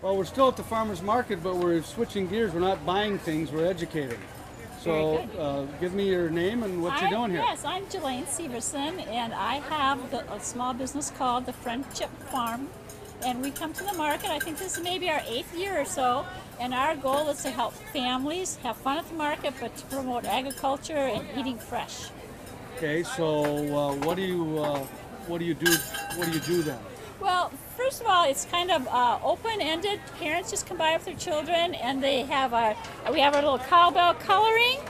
Well, we're still at the farmer's market, but we're switching gears. We're not buying things, we're educating. So give me your name and what you're doing here. Yes, I'm Jelaine Severson, and I have a small business called the Friendship Farm. And we come to the market, I think this is maybe our 8th year or so, and our goal is to help families have fun at the market, but to promote agriculture and eating fresh. Okay, so what do you do then? Well, first of all, it's kind of open-ended. Parents just come by with their children, and we have our little cowbell coloring,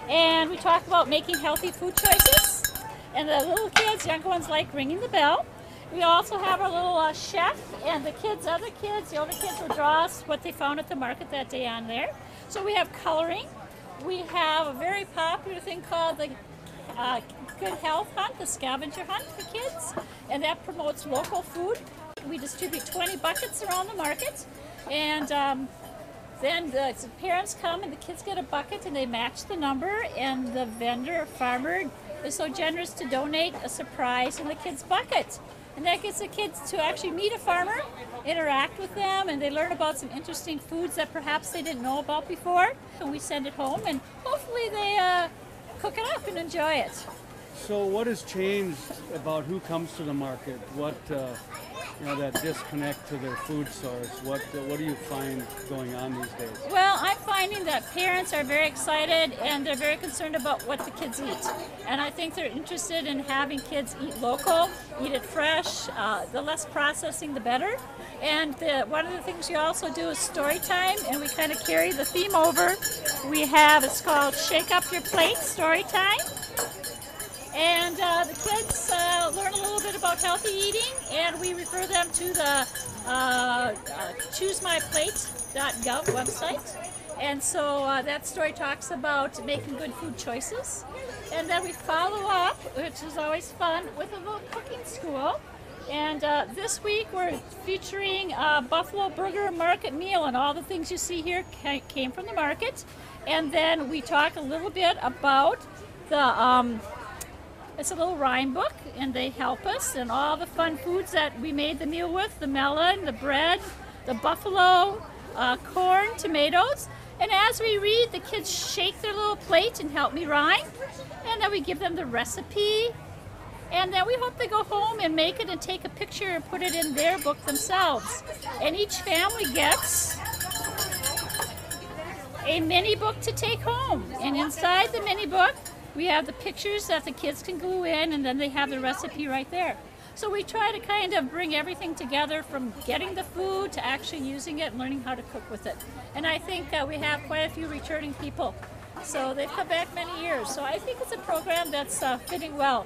and we talk about making healthy food choices. And the little kids, younger ones, like ringing the bell. We also have our little chef, and the older kids will draw us what they found at the market that day on there. So we have coloring. We have a very popular thing called the Good Health Hunt, the scavenger hunt for kids, and that promotes local food. We distribute 20 buckets around the market, and then the parents come and the kids get a bucket and they match the number, and the vendor or farmer is so generous to donate a surprise in the kids' bucket. And that gets the kids to actually meet a farmer, interact with them, and they learn about some interesting foods that perhaps they didn't know about before. And we send it home, and hopefully they cook it up and enjoy it. So what has changed about who comes to the market? What, that disconnect to their food source? What do you find going on these days? Well, I'm finding that parents are very excited and they're very concerned about what the kids eat. And I think they're interested in having kids eat local, eat it fresh, the less processing the better. And one of the things we also do is story time, and we kind of carry the theme over. It's called Shake Up Your Plate Story Time. And the kids learn a little bit about healthy eating, and we refer them to the choosemyplate.gov website. And so that story talks about making good food choices. And then we follow up, which is always fun, with a little cooking school. And this week we're featuring a Buffalo Burger market meal, and all the things you see here came from the market. And then we talk a little bit about it's a little rhyme book, and they help us, and all the fun foods that we made the meal with, the melon, the bread, the buffalo, corn, tomatoes. And as we read, the kids shake their little plate and help me rhyme. And then we give them the recipe. And then we hope they go home and make it and take a picture and put it in their book themselves. And each family gets a mini book to take home. And inside the mini book, we have the pictures that the kids can glue in, and then they have the recipe right there. So we try to kind of bring everything together, from getting the food to actually using it and learning how to cook with it. And I think we have quite a few returning people. So they've come back many years. So I think it's a program that's fitting well.